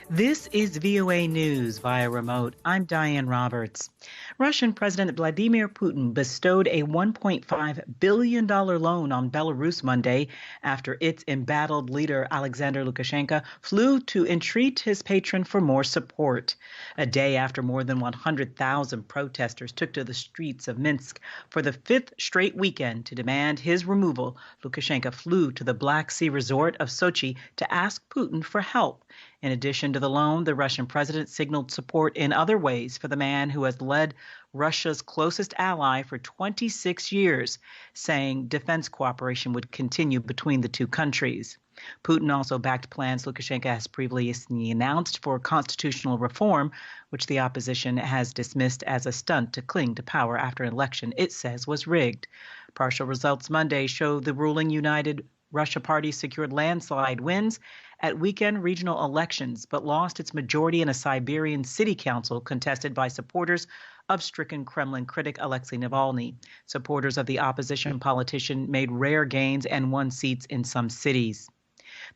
This is VOA News via remote. I'm Diane Roberts. Russian President Vladimir Putin bestowed a $1.5 billion loan on Belarus Monday after its embattled leader Alexander Lukashenko flew to entreat his patron for more support. A day after more than 100,000 protesters took to the streets of Minsk for the fifth straight weekend to demand his removal, Lukashenko flew to the Black Sea resort of Sochi to ask Putin for help. In addition to the loan, the Russian president signaled support in other ways for the man who has led Russia's closest ally for 26 years, saying defense cooperation would continue between the two countries. Putin also backed plans Lukashenko has previously announced for constitutional reform, which the opposition has dismissed as a stunt to cling to power after an election it says was rigged. Partial results Monday show the ruling United Russia Party secured landslide wins at weekend regional elections, but lost its majority in a Siberian city council contested by supporters of stricken Kremlin critic Alexei Navalny. Supporters of the opposition politician made rare gains and won seats in some cities.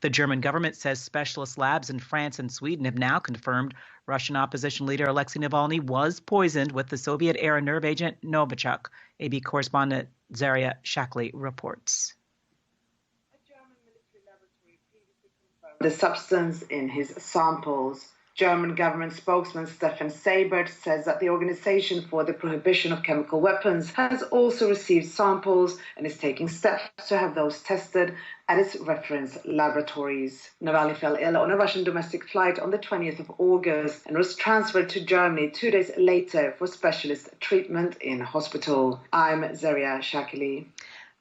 The German government says specialist labs in France and Sweden have now confirmed Russian opposition leader Alexei Navalny was poisoned with the Soviet-era nerve agent Novichok. AB correspondent Zaria Shackley reports. The substance in his samples. German government spokesman Stefan Seibert says that the Organization for the Prohibition of Chemical Weapons has also received samples and is taking steps to have those tested at its reference laboratories. Navalny fell ill on a Russian domestic flight on the 20th of August and was transferred to Germany 2 days later for specialist treatment in hospital. I'm Zaria Shackley.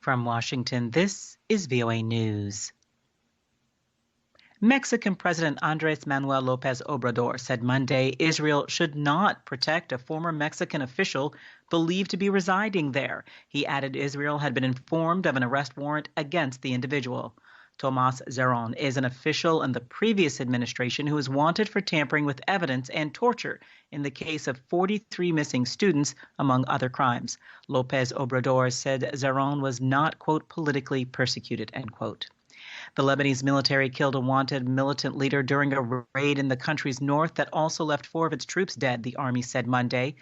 From Washington, this is VOA News. Mexican President Andrés Manuel López Obrador said Monday Israel should not protect a former Mexican official believed to be residing there. He added Israel had been informed of an arrest warrant against the individual. Tomás Zerón is an official in the previous administration who is wanted for tampering with evidence and torture in the case of 43 missing students, among other crimes. López Obrador said Zerón was not, quote, politically persecuted, end quote. The Lebanese military killed a wanted militant leader during a raid in the country's north that also left 4 of its troops dead, the army said Monday.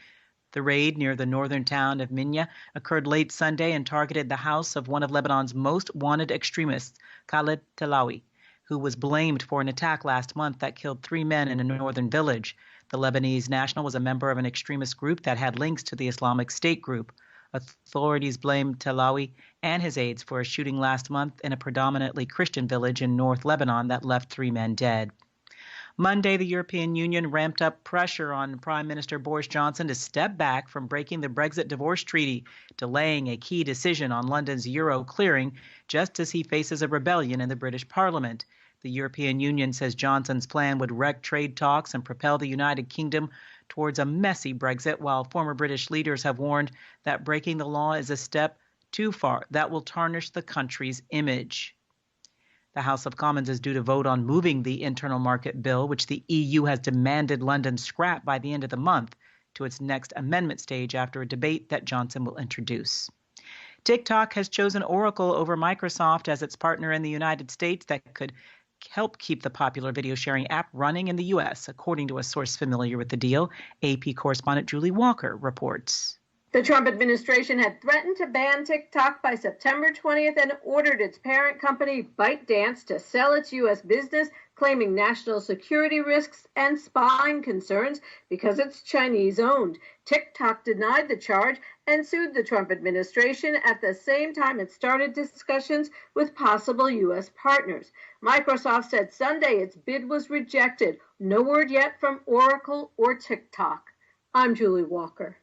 The raid near the northern town of Minya occurred late Sunday and targeted the house of one of Lebanon's most wanted extremists, Khaled Talawi, who was blamed for an attack last month that killed 3 men in a northern village. The Lebanese national was a member of an extremist group that had links to the Islamic State group. Authorities blamed Talawi and his aides for a shooting last month in a predominantly Christian village in North Lebanon that left 3 men dead. Monday, the European Union ramped up pressure on Prime Minister Boris Johnson to step back from breaking the Brexit divorce treaty, delaying a key decision on London's euro clearing just as he faces a rebellion in the British Parliament. The European Union says Johnson's plan would wreck trade talks and propel the United Kingdom towards a messy Brexit, while former British leaders have warned that breaking the law is a step too far that will tarnish the country's image. The House of Commons is due to vote on moving the internal market bill, which the EU has demanded London scrap by the end of the month, to its next amendment stage after a debate that Johnson will introduce. TikTok has chosen Oracle over Microsoft as its partner in the United States that could help keep the popular video sharing app running in the U.S., according to a source familiar with the deal. AP correspondent Julie Walker reports. The Trump administration had threatened to ban TikTok by September 20th and ordered its parent company, ByteDance, to sell its U.S. business, claiming national security risks and spying concerns because it's Chinese-owned. TikTok denied the charge and sued the Trump administration at the same time it started discussions with possible U.S. partners. Microsoft said Sunday its bid was rejected. No word yet from Oracle or TikTok. I'm Julie Walker.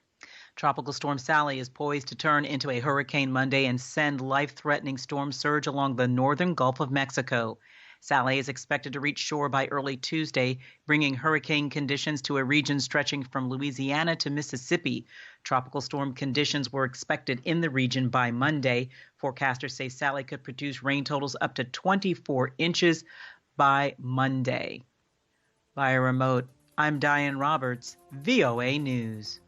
Tropical Storm Sally is poised to turn into a hurricane Monday and send life-threatening storm surge along the northern Gulf of Mexico. Sally is expected to reach shore by early Tuesday, bringing hurricane conditions to a region stretching from Louisiana to Mississippi. Tropical storm conditions were expected in the region by Monday. Forecasters say Sally could produce rain totals up to 24 inches by Monday. Via remote, I'm Diane Roberts, VOA News.